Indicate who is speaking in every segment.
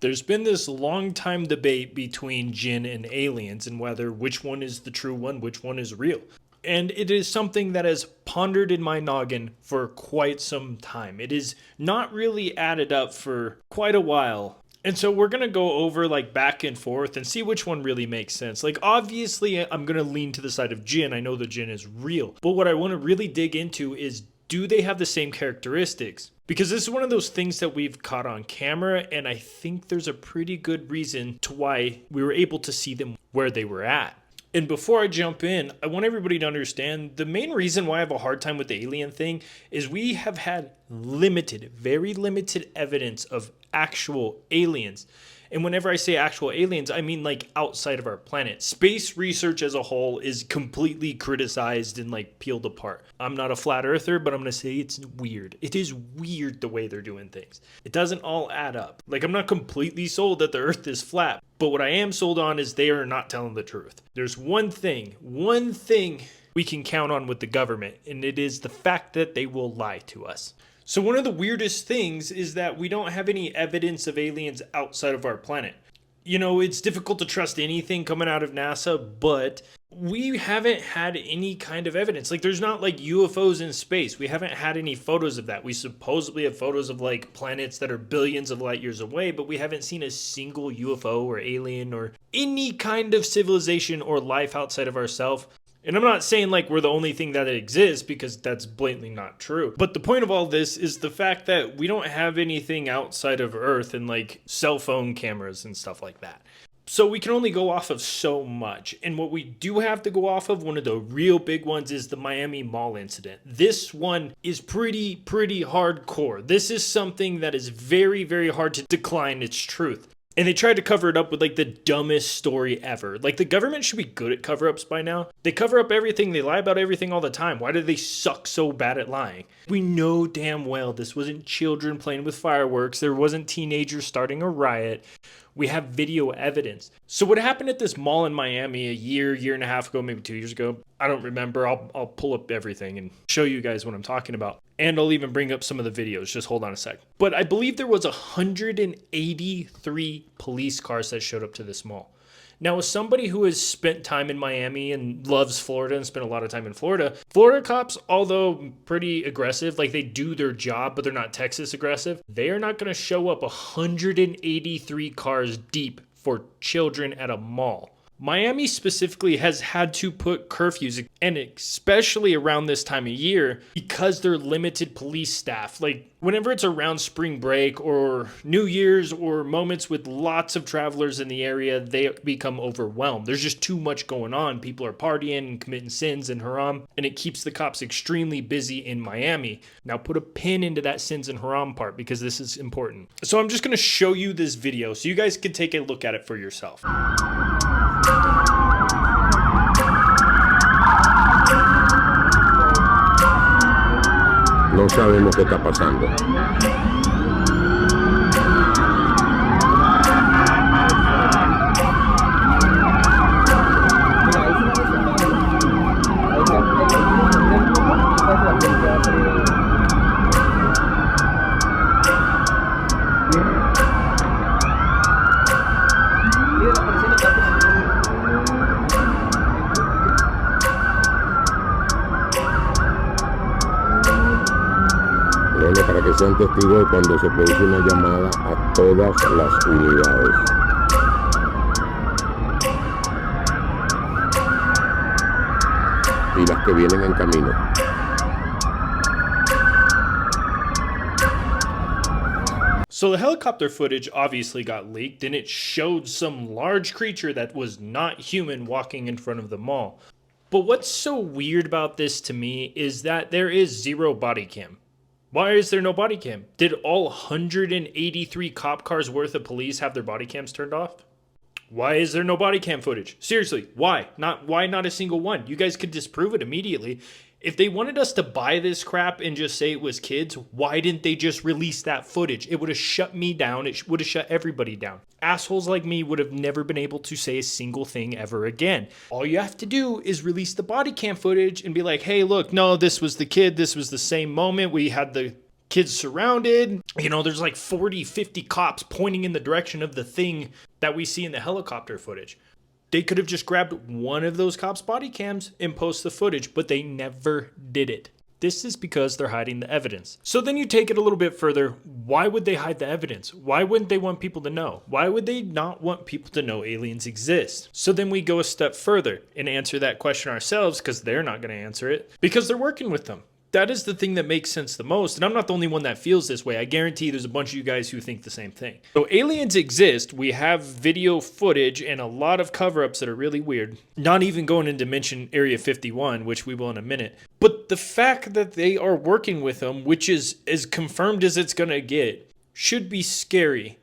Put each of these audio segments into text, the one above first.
Speaker 1: There's been this long time debate between Jinn and aliens and whether which one is the true one, which one is real. And it is something that has pondered in my noggin for quite some time. It is not really added up for quite a while. And so we're going to go over like back and forth and see which one really makes sense. Like obviously I'm going to lean to the side of Jinn. I know the Jinn is real. But what I want to really dig into is, do they have the same characteristics? Because this is one of those things that we've caught on camera, and I think there's a pretty good reason to why we were able to see them where they were at. And before I jump in, I want everybody to understand the main reason why I have a hard time with the alien thing is we have had limited, very limited evidence of actual aliens. And whenever I say actual aliens, I mean like outside of our planet. Space research as a whole is completely criticized and like peeled apart. I'm not a flat earther, but I'm going to say it's weird. It is weird the way they're doing things. It doesn't all add up. Like I'm not completely sold that the earth is flat, but what I am sold on is they are not telling the truth. There's one thing we can count on with the government, and it is the fact that they will lie to us. So one of the weirdest things is that we don't have any evidence of aliens outside of our planet. You know, it's difficult to trust anything coming out of NASA, but we haven't had any kind of evidence. Like there's not like UFOs in space. We haven't had any photos of that. We supposedly have photos of like planets that are billions of light years away, but we haven't seen a single UFO or alien or any kind of civilization or life outside of ourselves. And I'm not saying like we're the only thing that exists, because that's blatantly not true. But the point of all this is the fact that we don't have anything outside of Earth and like cell phone cameras and stuff like that. So we can only go off of so much. And what we do have to go off of, one of the real big ones, is the Miami Mall incident. This one is pretty hardcore. This is something that is very, very hard to decline its truth. And they tried to cover it up with like the dumbest story ever. Like the government should be good at cover-ups by now. They cover up everything. They lie about everything all the time. Why do they suck so bad at lying? We know damn well this wasn't children playing with fireworks. There wasn't teenagers starting a riot. We have video evidence. So what happened at this mall in Miami a year and a half ago, maybe 2 years ago, I don't remember. I'll pull up everything and show you guys what I'm talking about. And I'll even bring up some of the videos. Just hold on a sec. But I believe there was 183 police cars that showed up to this mall. Now, as somebody who has spent time in Miami and loves Florida and spent a lot of time in Florida cops, although pretty aggressive, like they do their job, but they're not Texas aggressive, they are not going to show up 183 cars deep for children at a mall. Miami specifically has had to put curfews, and especially around this time of year, because they're limited police staff. Like whenever it's around spring break or New Year's or moments with lots of travelers in the area, they become overwhelmed. There's just too much going on. People are partying and committing sins and haram, and it keeps the cops extremely busy in Miami. Now put a pin into that sins and haram part, because this is important. So I'm just going to show you this video so you guys can take a look at it for yourself.
Speaker 2: No sabemos qué está pasando. Para que sean testigos cuando se produce una llamada a todas las unidades. Y las que vienen en camino.
Speaker 1: So the helicopter footage obviously got leaked, and it showed some large creature that was not human walking in front of the mall. But what's so weird about this to me is that there is zero body cam. Why is there no body cam? Did all 183 cop cars worth of police have their body cams turned off? Why is there no body cam footage? Seriously, why? Why not a single one? You guys could disprove it immediately. If they wanted us to buy this crap and just say it was kids, why didn't they just release that footage? It would have shut me down. It would have shut everybody down. Assholes like me would have never been able to say a single thing ever again. All you have to do is release the body cam footage and be like, hey, look, no, this was the kid. This was the same moment. We had the Kids surrounded, there's like 40, 50 cops pointing in the direction of the thing that we see in the helicopter footage. They could have just grabbed one of those cops' body cams and post the footage, but they never did it. This is because they're hiding the evidence. So then you take it a little bit further. Why would they hide the evidence? Why wouldn't they want people to know? Why would they not want people to know aliens exist? So then we go a step further and answer that question ourselves, because they're not going to answer it, because they're working with them. That is the thing that makes sense the most. And I'm not the only one that feels this way. I guarantee there's a bunch of you guys who think the same thing. So aliens exist. We have video footage and a lot of cover-ups that are really weird. Not even going into mention Area 51, which we will in a minute. But the fact that they are working with them, which is as confirmed as it's going to get, should be scary.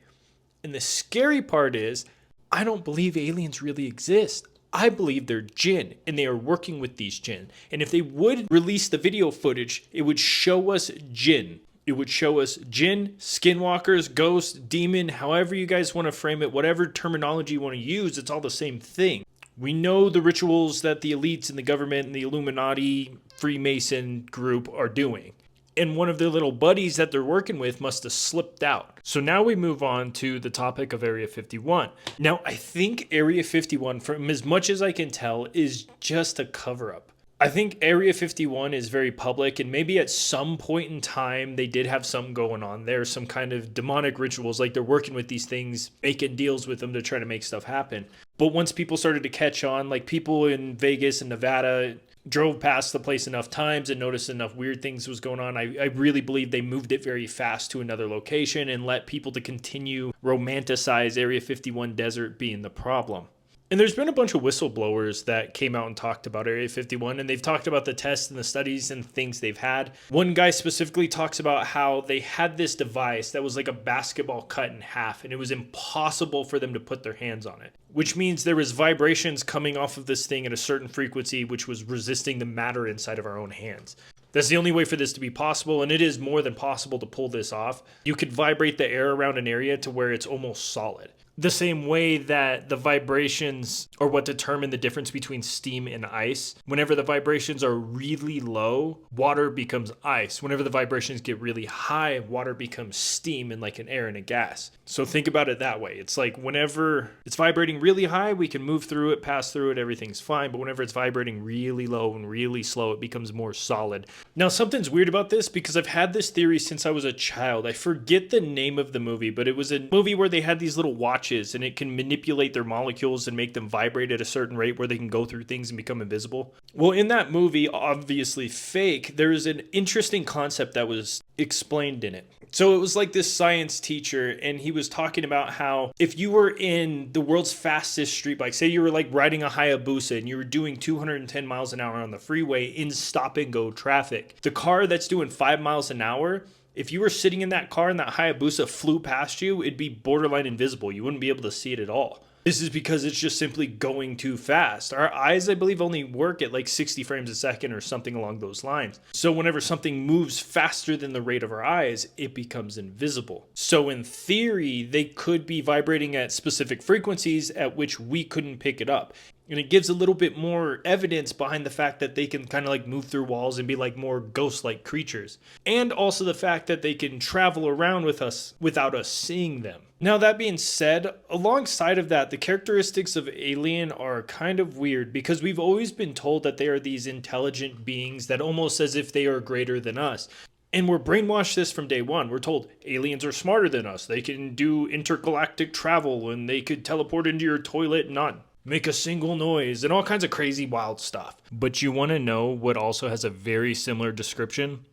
Speaker 1: And the scary part is, I don't believe aliens really exist. I believe they're Jinn, and they are working with these Jinn. And if they would release the video footage, it would show us Jinn. It would show us Jinn, skinwalkers, ghosts, demon, however you guys want to frame it, whatever terminology you want to use, it's all the same thing. We know the rituals that the elites and the government and the Illuminati Freemason group are doing. And one of their little buddies that they're working with must have slipped out. So now we move on to the topic of Area 51. Now, I think Area 51, from as much as I can tell, is just a cover-up. I think Area 51 is very public, and maybe at some point in time, they did have something going on there, some kind of demonic rituals, like they're working with these things, making deals with them to try to make stuff happen. But once people started to catch on, like people in Vegas and Nevada drove past the place enough times and noticed enough weird things was going on, I really believe they moved it very fast to another location and let people to continue romanticize Area 51 desert being the problem. And there's been a bunch of whistleblowers that came out and talked about Area 51, and they've talked about the tests and the studies and things they've had. One guy specifically talks about how they had this device that was like a basketball cut in half, and it was impossible for them to put their hands on it, which means there was vibrations coming off of this thing at a certain frequency, which was resisting the matter inside of our own hands. That's the only way for this to be possible, and it is more than possible to pull this off. You could vibrate the air around an area to where it's almost solid. The same way that the vibrations are what determine the difference between steam and ice. Whenever the vibrations are really low, water becomes ice. Whenever the vibrations get really high, water becomes steam and like an air and a gas. So think about it that way. It's like whenever it's vibrating really high, we can move through it, pass through it, everything's fine. But whenever it's vibrating really low and really slow, it becomes more solid. Now, something's weird about this because I've had this theory since I was a child. I forget the name of the movie, but it was a movie where they had these little watches and it can manipulate their molecules and make them vibrate at a certain rate where they can go through things and become invisible. Well, in that movie, obviously fake, there is an interesting concept that was explained in it. So it was like this science teacher, and he was talking about how if you were in the world's fastest street bike, say you were like riding a Hayabusa and you were doing 210 miles an hour on the freeway in stop and go traffic, the car that's doing 5 miles an hour, if you were sitting in that car and that Hayabusa flew past you, it'd be borderline invisible. You wouldn't be able to see it at all. This is because it's just simply going too fast. Our eyes, I believe, only work at like 60 frames a second or something along those lines. So whenever something moves faster than the rate of our eyes, it becomes invisible. So in theory, they could be vibrating at specific frequencies at which we couldn't pick it up. And it gives a little bit more evidence behind the fact that they can kind of like move through walls and be like more ghost-like creatures. And also the fact that they can travel around with us without us seeing them. Now, that being said, alongside of that, the characteristics of alien are kind of weird because we've always been told that they are these intelligent beings that almost as if they are greater than us. And we're brainwashed this from day one. We're told aliens are smarter than us. They can do intergalactic travel and they could teleport into your toilet and not make a single noise and all kinds of crazy wild stuff. But you want to know what also has a very similar description?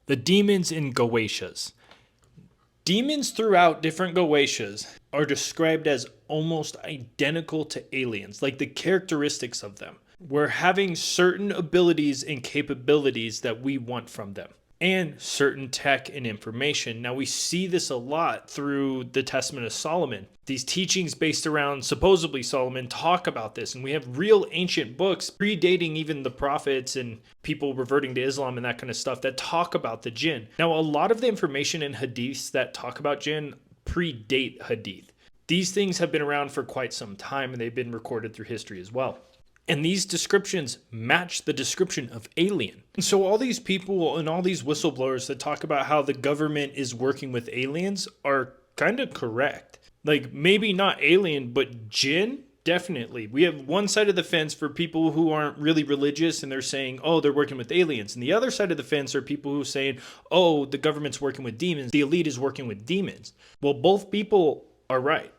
Speaker 1: The demons in Goetias. Demons throughout different Goetias are described as almost identical to aliens, like the characteristics of them. We're having certain abilities and capabilities that we want from them, and certain tech and information. Now, we see this a lot through the Testament of Solomon. These teachings based around supposedly Solomon talk about this, and we have real ancient books predating even the prophets and people reverting to Islam and that kind of stuff that talk about the Jinn. Now, a lot of the information in hadiths that talk about Jinn predate hadith. These things have been around for quite some time, and they've been recorded through history as well. And these descriptions match the description of alien. And so all these people and all these whistleblowers that talk about how the government is working with aliens are kind of correct. Like, maybe not alien, but Jinn? Definitely. We have one side of the fence for people who aren't really religious and they're saying, oh, they're working with aliens. And the other side of the fence are people who are saying, oh, the government's working with demons. The elite is working with demons. Well, both people are right.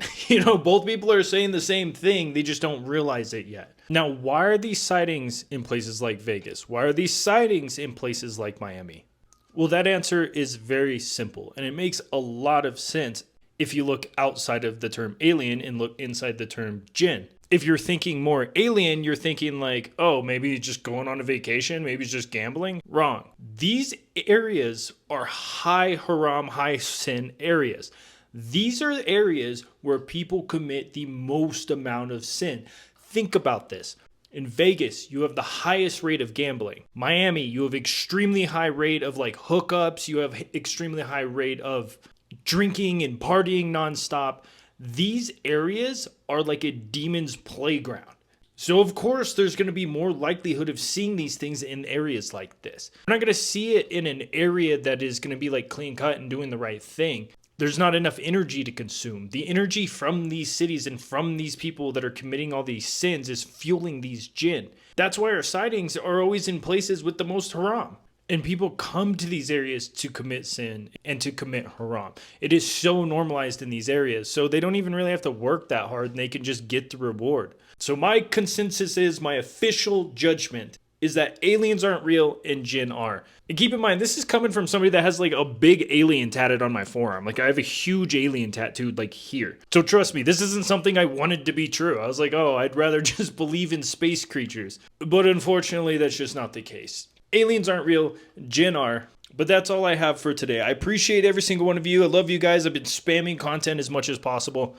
Speaker 1: Both people are saying the same thing. They just don't realize it yet. Now, why are these sightings in places like Vegas? Why are these sightings in places like Miami? Well, that answer is very simple, and it makes a lot of sense if you look outside of the term alien and look inside the term Jinn. If you're thinking more alien, you're thinking like, oh, maybe he's just going on a vacation, maybe he's just gambling. Wrong. These areas are high haram, high sin areas. These are areas where people commit the most amount of sin. Think about this. In Vegas, you have the highest rate of gambling. Miami, you have extremely high rate of like hookups. You have extremely high rate of drinking and partying nonstop. These areas are like a demon's playground. So of course, there's going to be more likelihood of seeing these things in areas like this. We're not going to see it in an area that is going to be like clean cut and doing the right thing. There's not enough energy to consume. The energy from these cities and from these people that are committing all these sins is fueling these Jinn. That's why our sightings are always in places with the most haram. And people come to these areas to commit sin and to commit haram. It is so normalized in these areas, so they don't even really have to work that hard and they can just get the reward. So my consensus is, my official judgment is that aliens aren't real and Jinn are. And keep in mind, this is coming from somebody that has like a big alien tatted on my forearm. Like, I have a huge alien tattooed like here. So trust me, this isn't something I wanted to be true. I was like, oh, I'd rather just believe in space creatures. But unfortunately, that's just not the case. Aliens aren't real, Jinn are. But that's all I have for today. I appreciate every single one of you. I love you guys. I've been spamming content as much as possible.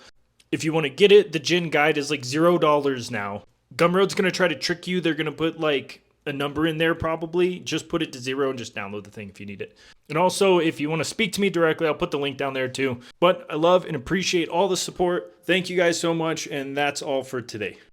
Speaker 1: If you want to get it, the Jinn guide is like $0 now. Gumroad's going to try to trick you. They're going to put like a number in there probably. Just put it to 0 and just download the thing if you need it. And also, if you want to speak to me directly, I'll put the link down there too. But I love and appreciate all the support. Thank you guys so much, and that's all for today.